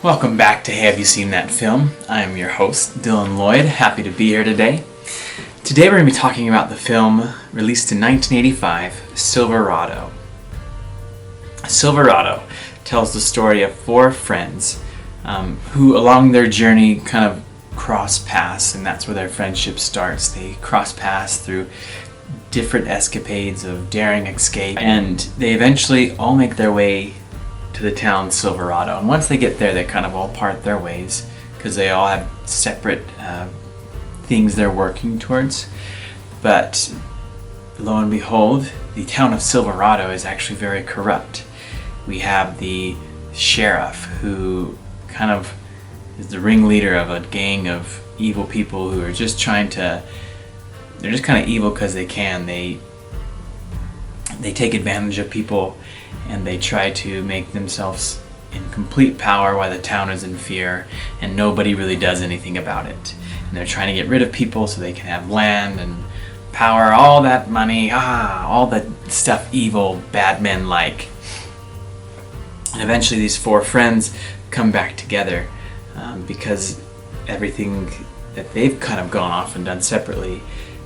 Welcome back to Have You Seen That Film? I am your host, Dylan Lloyd. Happy to be here today. Today we're going to be talking about the film released in 1985, Silverado. Silverado tells the story of four friends who along their journey kind of cross paths, and that's where their friendship starts. They cross paths through different escapades of daring escape, and they eventually all make their way to the town Silverado. And once they get there, they kind of all part their ways because they all have separate things they're working towards. But lo and behold, the town of Silverado is actually very corrupt. We have the sheriff who kind of is the ringleader of a gang of evil people who are just trying to, they're just kind of evil because they can. They take advantage of people and they try to make themselves in complete power while the town is in fear and nobody really does anything about it. And they're trying to get rid of people so they can have land and power, all that money, all the stuff evil bad men like. And eventually these four friends come back together because everything that they've kind of gone off and done separately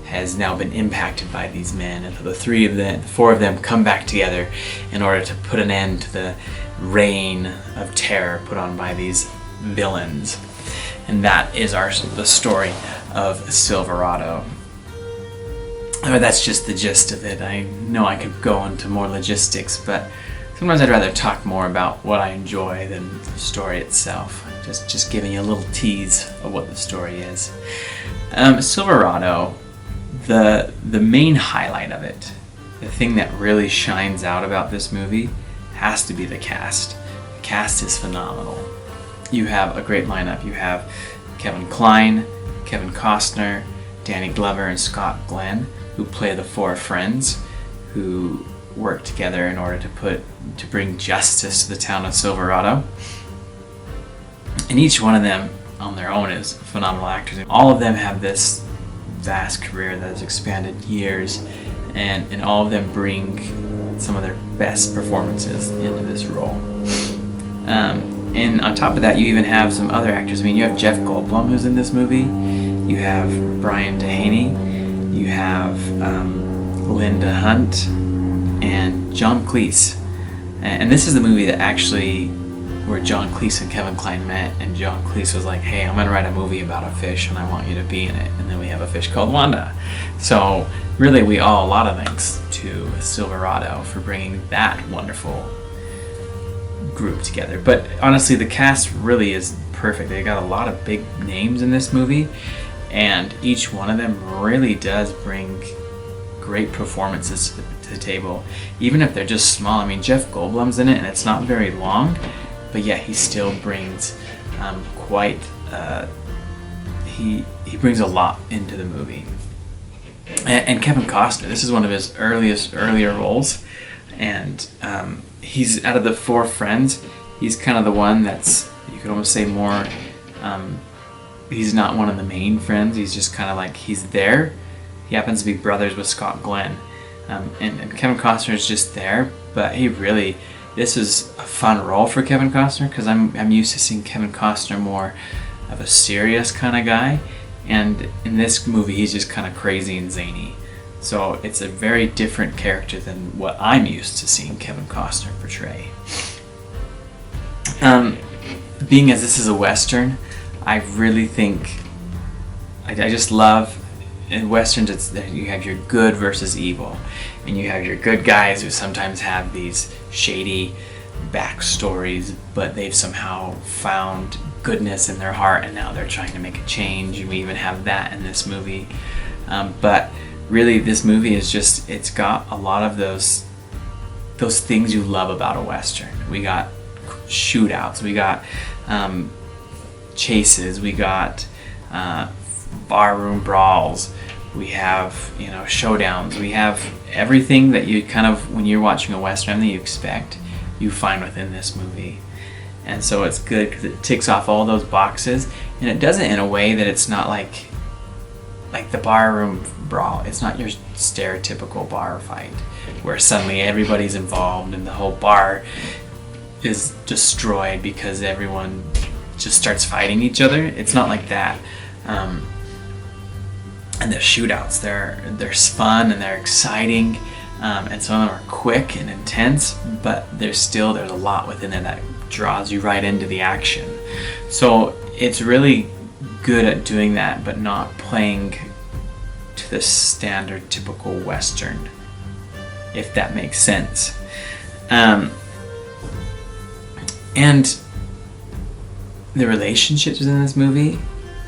has now been impacted by these men, and so the four of them come back together in order to put an end to the reign of terror put on by these villains. And that is the story of Silverado. That's just the gist of it. I know I could go into more logistics, but sometimes I'd rather talk more about what I enjoy than the story itself. Just giving you a little tease of what the story is. Silverado, the main highlight of it, the thing that really shines out about this movie, has to be the cast. The cast is phenomenal. You have a great lineup. You have Kevin Kline, Kevin Costner, Danny Glover, and Scott Glenn, who play the four friends who work together in order to bring justice to the town of Silverado. And each one of them on their own is phenomenal actors. All of them have this vast career that has expanded years, and all of them bring some of their best performances into this role. And on top of that, you even have some other actors. I mean, you have Jeff Goldblum, who's in this movie. You have Brian Dennehy. You have Linda Hunt and John Cleese. And this is the movie that actually where John Cleese and Kevin Kline met, and John Cleese was like, hey, I'm going to write a movie about a fish and I want you to be in it. And then we have a fish called Wanda. So really we owe a lot of thanks to Silverado for bringing that wonderful group together. But honestly, the cast really is perfect. They got a lot of big names in this movie, and each one of them really does bring great performances to the table, even if they're just small. I mean, Jeff Goldblum's in it and it's not very long, but yeah, he still brings he brings a lot into the movie. And Kevin Costner, this is one of his earlier roles, and he's, out of the four friends, he's kind of the one that's, you could almost say, more, he's not one of the main friends. He's just kind of like, he's there. He happens to be brothers with Scott Glenn, and Kevin Costner is just there, but this is a fun role for Kevin Costner because I'm used to seeing Kevin Costner more of a serious kind of guy, and in this movie he's just kind of crazy and zany. So it's a very different character than what I'm used to seeing Kevin Costner portray. Being as this is a Western, I really think I just love, in Westerns you have your good versus evil, and you have your good guys who sometimes have these shady backstories, but they've somehow found goodness in their heart and now they're trying to make a change, and we even have that in this movie. But really this movie is just, it's got a lot of those things you love about a Western. We got shootouts, we got chases, we got barroom brawls, we have showdowns, we have everything that you kind of, when you're watching a Western that you expect, you find within this movie. And so it's good because it ticks off all those boxes, and it does it in a way that it's not like the barroom brawl. It's not your stereotypical bar fight where suddenly everybody's involved and the whole bar is destroyed because everyone just starts fighting each other. It's not like that. And the shootouts, they're fun and they're exciting, and some of them are quick and intense, but there's a lot within it that draws you right into the action. So it's really good at doing that, but not playing to the standard typical Western, if that makes sense. And the relationships in this movie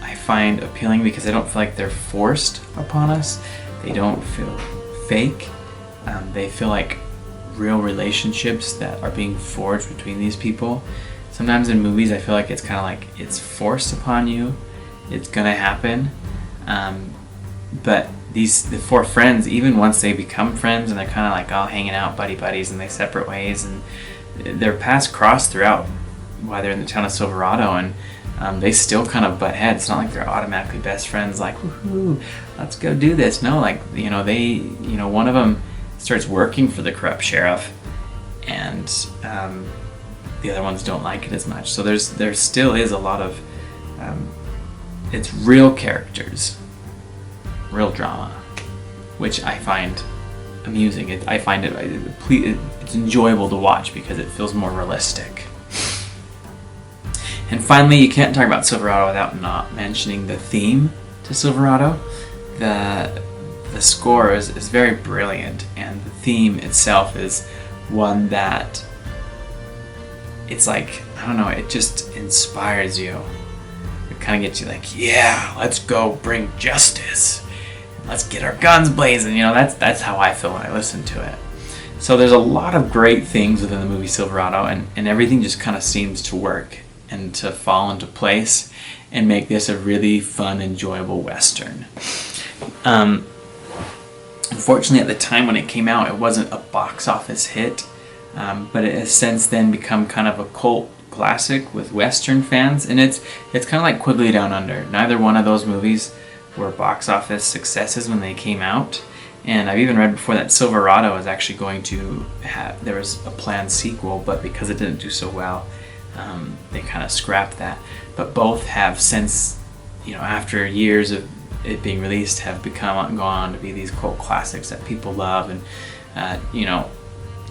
I find appealing because I don't feel like they're forced upon us. They don't feel fake. They feel like real relationships that are being forged between these people. Sometimes in movies I feel like it's kind of like it's forced upon you. It's gonna happen. But the four friends, even once they become friends and they're kind of like all hanging out buddies and they separate ways, and their paths cross throughout while they're in the town of Silverado, and they still kind of butt heads. It's not like they're automatically best friends, like, woohoo, let's go do this. No, like, one of them starts working for the corrupt sheriff, and the other ones don't like it as much. So there still is a lot of, it's real characters, real drama, which I find amusing. I find it's enjoyable to watch because it feels more realistic. And finally, you can't talk about Silverado without not mentioning the theme to Silverado. The score is very brilliant, and the theme itself is one that it's like, I don't know, it just inspires you. It kind of gets you like, yeah, let's go bring justice. Let's get our guns blazing. That's how I feel when I listen to it. So there's a lot of great things within the movie Silverado, and everything just kind of seems to work and to fall into place and make this a really fun, enjoyable Western. Unfortunately, at the time when it came out, it wasn't a box office hit, but it has since then become kind of a cult classic with Western fans, and it's kind of like Quigley Down Under. Neither one of those movies were box office successes when they came out, and I've even read before that Silverado was actually going to have, there was a planned sequel, but because it didn't do so well, they kind of scrapped that. But both have since, after years of it being released, have gone on to be these cult classics that people love, and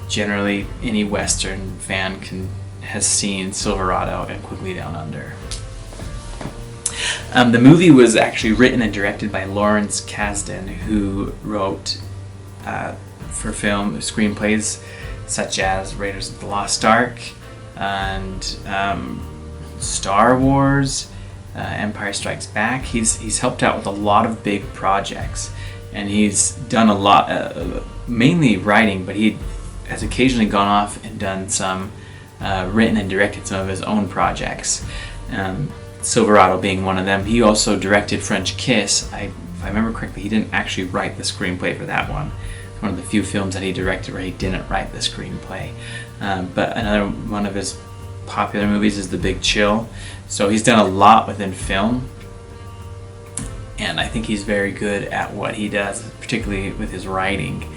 generally any Western fan has seen Silverado and Quigley Down Under. The movie was actually written and directed by Lawrence Kasdan, who wrote for film screenplays such as Raiders of the Lost Ark and Star Wars, Empire Strikes Back. He's helped out with a lot of big projects, and he's done a lot, mainly writing, but he has occasionally gone off and done some written and directed some of his own projects. Silverado being one of them. He also directed French Kiss. If I remember correctly, he didn't actually write the screenplay for that one. It's one of the few films that he directed where he didn't write the screenplay. But another one of his popular movies is The Big Chill. So he's done a lot within film, and I think he's very good at what he does, particularly with his writing,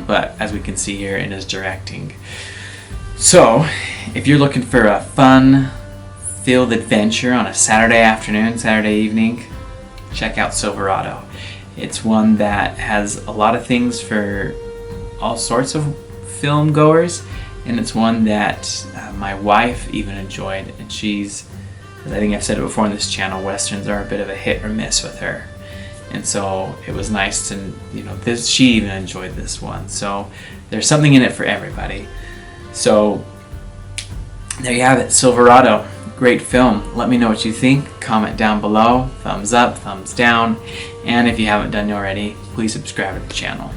but as we can see here in his directing. So if you're looking for a fun filled adventure on a Saturday afternoon, Saturday evening, check out Silverado. It's one that has a lot of things for all sorts of film goers, and it's one that my wife even enjoyed, and she's, I think I've said it before on this channel, Westerns are a bit of a hit or miss with her, and so it was nice to, she even enjoyed this one. So there's something in it for everybody. So there you have it, Silverado. Great film. Let me know what you think. Comment down below. Thumbs up, thumbs down. And if you haven't done already, please subscribe to the channel.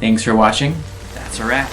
Thanks for watching. That's a wrap.